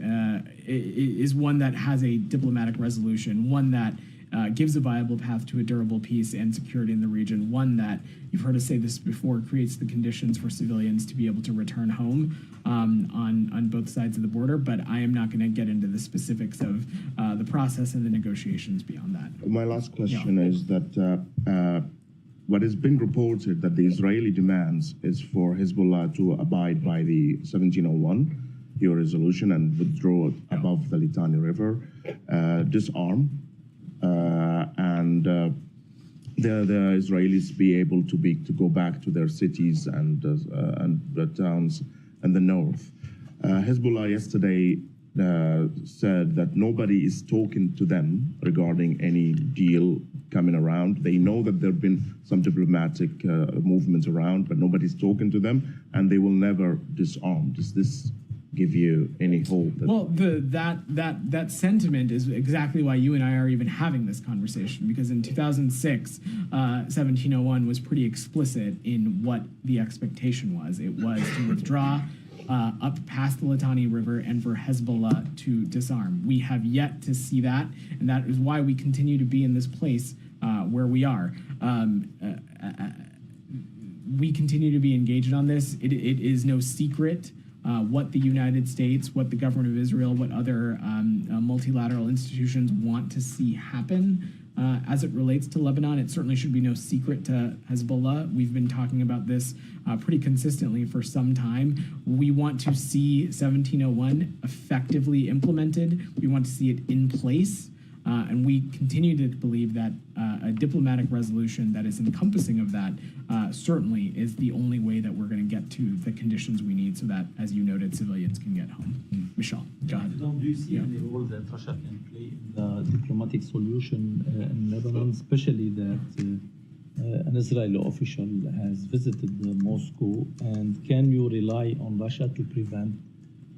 S1: is one that has a diplomatic resolution, one that gives a viable path to a durable peace and security in the region, one that, you've heard us say this before, creates the conditions for civilians to be able to return home on both sides of the border. But I am not going to get into the specifics of the process and the negotiations beyond that.
S9: My last question is that what has been reported that the Israeli demands is for Hezbollah to abide by the 1701 EU resolution and withdraw above the Litani River, disarm, and the Israelis be able to go back to their cities and the towns in the north. Hezbollah yesterday said that nobody is talking to them regarding any deal coming around. They know that there have been some diplomatic movements around, but nobody's talking to them, and they will never disarm. Does this give you any hope?
S1: Well, that sentiment is exactly why you and I are even having this conversation, because in 2006, 1701 was pretty explicit in what the expectation was. It was to withdraw up past the Litani River and for Hezbollah to disarm. We have yet to see that, and that is why we continue to be in this place where we are. We continue to be engaged on this. It is no secret what the United States, what the government of Israel, what other multilateral institutions want to see happen as it relates to Lebanon. It certainly should be no secret to Hezbollah. We've been talking about this pretty consistently for some time. We want to see 1701 effectively implemented. We want to see it in place. And we continue to believe that a diplomatic resolution that is encompassing of that certainly is the only way that we're going to get to the conditions we need so that, as you noted, civilians can get home. Michelle, go ahead.
S10: Do you see any role that Russia can play in the diplomatic solution in Lebanon, especially that an Israeli official has visited Moscow, and can you rely on Russia to prevent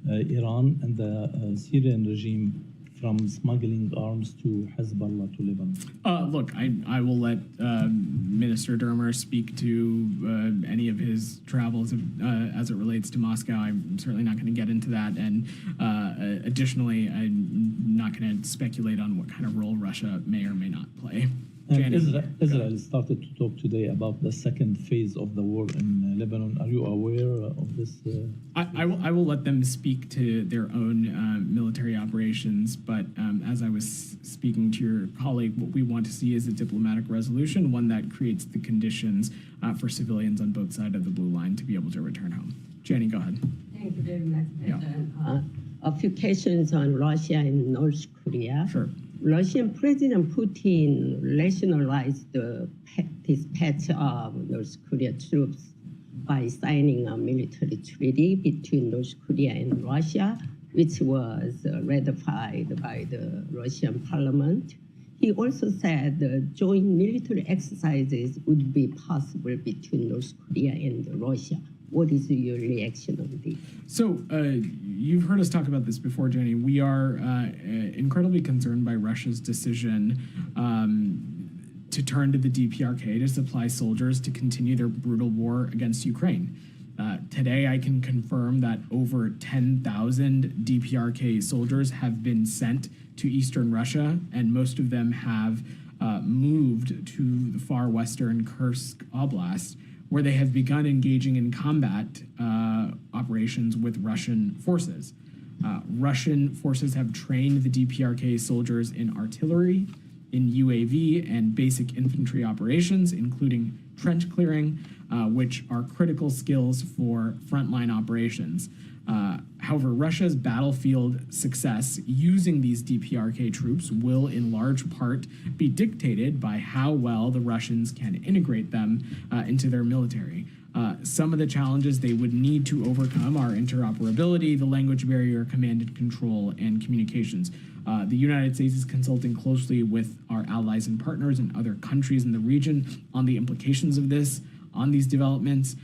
S10: Iran and the Syrian regime from smuggling arms to Hezbollah to Lebanon?
S1: Look, I will let Minister Dermer speak to any of his travels as it relates to Moscow. I'm certainly not going to get into that. And additionally, I'm not going to speculate on what kind of role Russia may or may not play.
S10: And Israel started to talk today about the second phase of the war in Lebanon. Are you aware of this?
S1: I will let them speak to their own military operations, but as I was speaking to your colleague, what we want to see is a diplomatic resolution, one that creates the conditions for civilians on both sides of the blue line to be able to return home. Jenny, go ahead.
S11: Thank you very much.
S1: Yeah.
S11: A few questions on Russia and North Korea.
S1: Sure.
S11: Russian President Putin rationalized the dispatch of North Korea troops by signing a military treaty between North Korea and Russia, which was ratified by the Russian parliament. He also said joint military exercises would be possible between North Korea and Russia. What is your reaction on this?
S1: So you've heard us talk about this before, Jenny. We are incredibly concerned by Russia's decision to turn to the DPRK to supply soldiers to continue their brutal war against Ukraine. Today, I can confirm that over 10,000 DPRK soldiers have been sent to eastern Russia, and most of them have moved to the far western Kursk Oblast, where they have begun engaging in combat operations with Russian forces. Russian forces have trained the DPRK soldiers in artillery, in UAV, and basic infantry operations, including trench clearing, which are critical skills for frontline operations. However, Russia's battlefield success using these DPRK troops will in large part be dictated by how well the Russians can integrate them into their military. Some of the challenges they would need to overcome are interoperability, the language barrier, command and control, and communications. The United States is consulting closely with our allies and partners in other countries in the region on the implications of this, on these developments.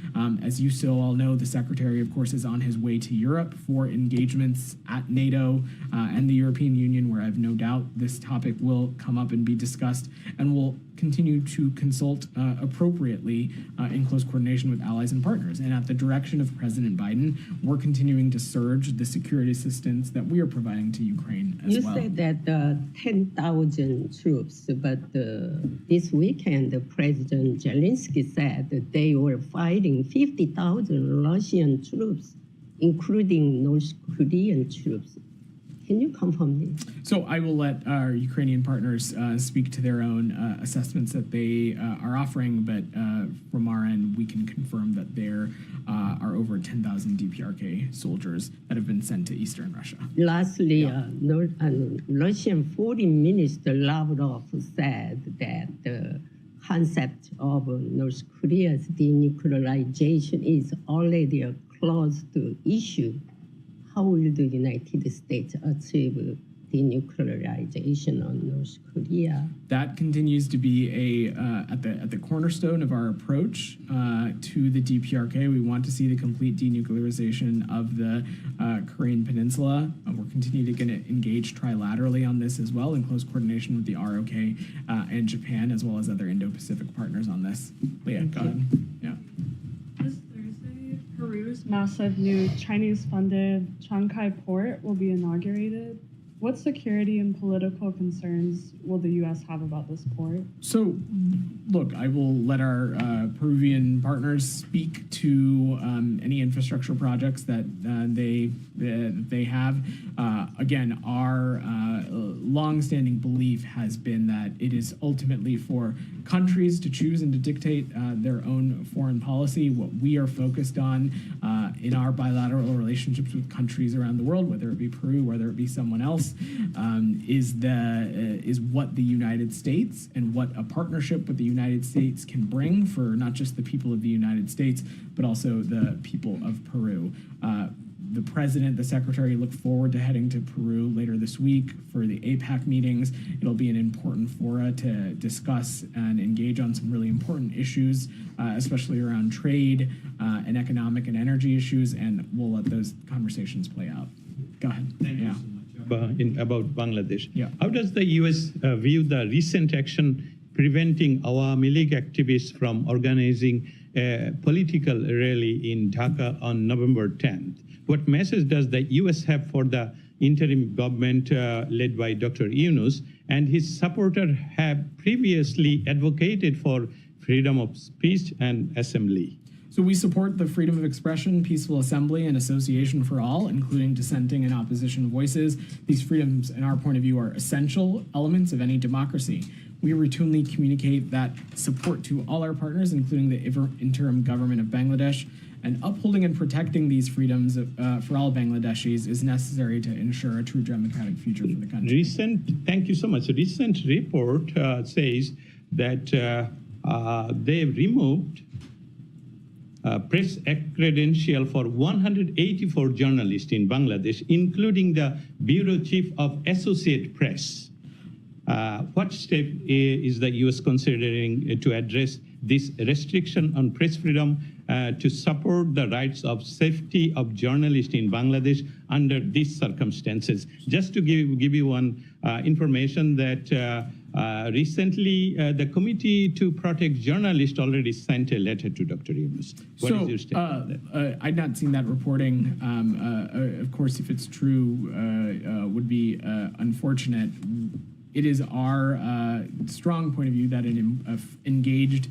S1: As you so all know, the Secretary, of course, is on his way to Europe for engagements at NATO and the European Union, where I have no doubt this topic will come up and be discussed, and will continue to consult appropriately in close coordination with allies and partners. And at the direction of President Biden, we're continuing to surge the security assistance that we are providing to Ukraine as well.
S11: You said that 10,000 troops, but this weekend, President Zelensky said that they were fighting 50,000 Russian troops, including North Korean troops. Can you confirm this?
S1: So I will let our Ukrainian partners speak to their own assessments that they are offering, but from our end, we can confirm that there are over 10,000 DPRK soldiers that have been sent to eastern Russia.
S11: Lastly, Russian Foreign Minister Lavrov said that the concept of North Korea's denuclearization is already a closed issue. How will the United States achieve denuclearization on North Korea?
S1: That continues to be at the cornerstone of our approach to the DPRK. We want to see the complete denuclearization of the Korean Peninsula. We're continuing to engage trilaterally on this as well, in close coordination with the ROK and Japan, as well as other Indo-Pacific partners on this. Leah, go ahead. Yeah.
S12: This Thursday, Peru's massive new Chinese-funded Chancay port will be inaugurated. What security and political concerns will the U.S. have about this port?
S1: So, look, I will let our Peruvian partners speak to any infrastructure projects that they have. Again, our longstanding belief has been that it is ultimately for countries to choose and to dictate their own foreign policy. What we are focused on in our bilateral relationships with countries around the world, whether it be Peru, whether it be someone else, is what the United States and what a partnership with the United States can bring for not just the people of the United States, but also the people of Peru. The president, the secretary look forward to heading to Peru later this week for the APAC meetings. It'll be an important fora to discuss and engage on some really important issues, especially around trade and economic and energy issues, and we'll let those conversations play out. Go ahead.
S13: Thank you so much. About Bangladesh.
S1: Yeah.
S13: How does the U.S. View the recent action preventing Awami League activists from organizing a political rally in Dhaka on November 10th? What message does the U.S. have for the interim government led by Dr. Yunus and his supporters have previously advocated for freedom of speech and assembly?
S1: So we support the freedom of expression, peaceful assembly, and association for all, including dissenting and opposition voices. These freedoms, in our point of view, are essential elements of any democracy. We routinely communicate that support to all our partners, including the interim government of Bangladesh, and upholding and protecting these freedoms for all Bangladeshis is necessary to ensure a true democratic future for the country.
S13: Thank you so much. A recent report says that they've removed press credential for 184 journalists in Bangladesh, including the bureau chief of Associated Press. What step is the U.S. considering to address this restriction on press freedom to support the rights of safety of journalists in Bangladesh under these circumstances? Just to give you one information that recently the Committee to Protect Journalists already sent a letter to Dr. Yunus. What is your statement on that?
S1: I'd not seen that reporting. Of course, if it's true, would be unfortunate. It is our strong point of view that an engaged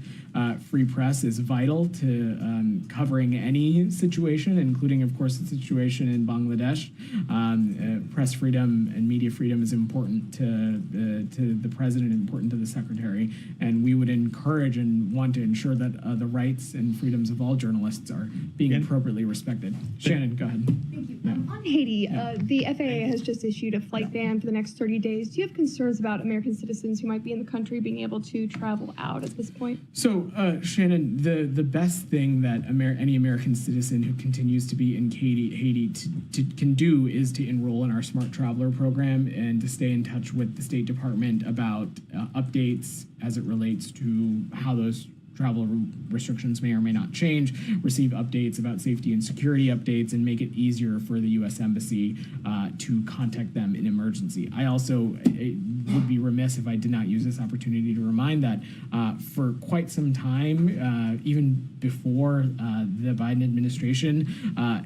S1: free press is vital to covering any situation, including, of course, the situation in Bangladesh. Press freedom and media freedom is important to the president, important to the secretary, and we would encourage and want to ensure that the rights and freedoms of all journalists are being appropriately respected. Shannon, go ahead.
S5: Thank you. On Haiti, the FAA has just issued a flight ban for the next 30 days. Do you have concerns about American citizens who might be in the country being able to travel out at this point?
S1: So, Shannon, the best thing that any American citizen who continues to be in Haiti can do is to enroll in our Smart Traveler program and to stay in touch with the State Department about updates as it relates to how those travel restrictions may or may not change, receive updates about safety and security updates, and make it easier for the U.S. Embassy to contact them in emergency. I also would be remiss if I did not use this opportunity to remind that for quite some time, even before the Biden administration,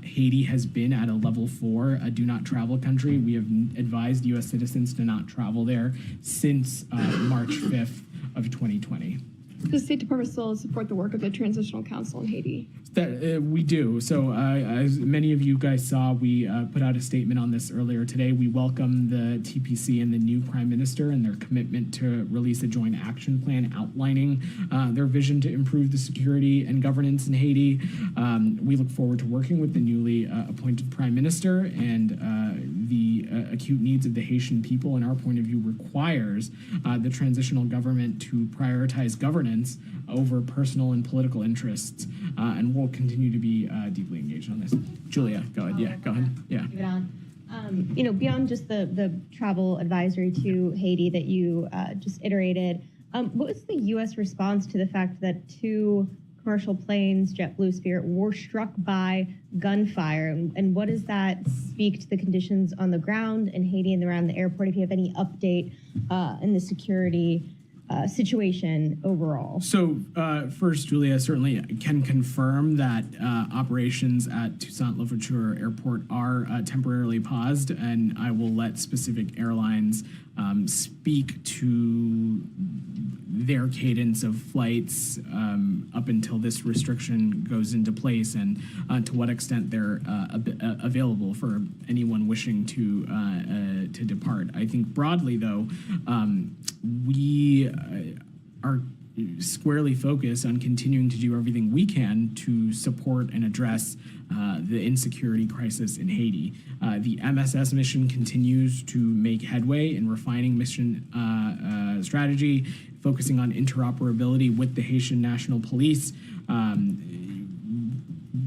S1: Haiti has been at a level 4, a do not travel country. We have advised U.S. citizens to not travel there since March 5th of 2020.
S5: Does the State Department still support the work of the Transitional Council in Haiti?
S1: That we do. So as many of you guys saw, we put out a statement on this earlier today. We welcome the TPC and the new Prime Minister and their commitment to release a joint action plan outlining their vision to improve the security and governance in Haiti. We look forward to working with the newly appointed Prime Minister, and the acute needs of the Haitian people, in our point of view, requires the transitional government to prioritize governance over personal and political interests, and we'll continue to be deeply engaged on this. Julia, go ahead. Yeah, go ahead. Yeah.
S14: Beyond just the travel advisory to Haiti that you just iterated, what was the U.S. response to the fact that 2 commercial planes, JetBlue, Spirit, were struck by gunfire? And what does that speak to the conditions on the ground in Haiti and around the airport, if you have any update in the security situation overall?
S1: So first, Julia, certainly can confirm that operations at Toussaint Louverture Airport are temporarily paused, and I will let specific airlines speak to their cadence of flights up until this restriction goes into place, and to what extent they're available for anyone wishing to depart. I think broadly, though, we are squarely focused on continuing to do everything we can to support and address the insecurity crisis in Haiti. The MSS mission continues to make headway in refining mission strategy, focusing on interoperability with the Haitian National Police.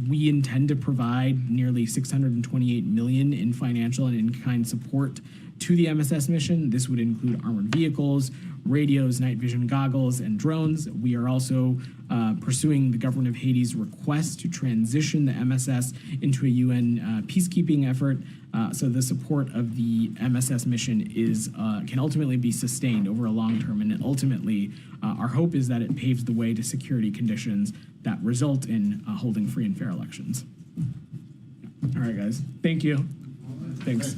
S1: We intend to provide nearly $628 million in financial and in-kind support to the MSS mission. This would include armored vehicles, radios, night vision goggles, and drones. We are also pursuing the government of Haiti's request to transition the MSS into a UN peacekeeping effort. So the support of the MSS mission can ultimately be sustained over a long term, and ultimately our hope is that it paves the way to security conditions that result in holding free and fair elections. All right, guys. Thank you. Thanks.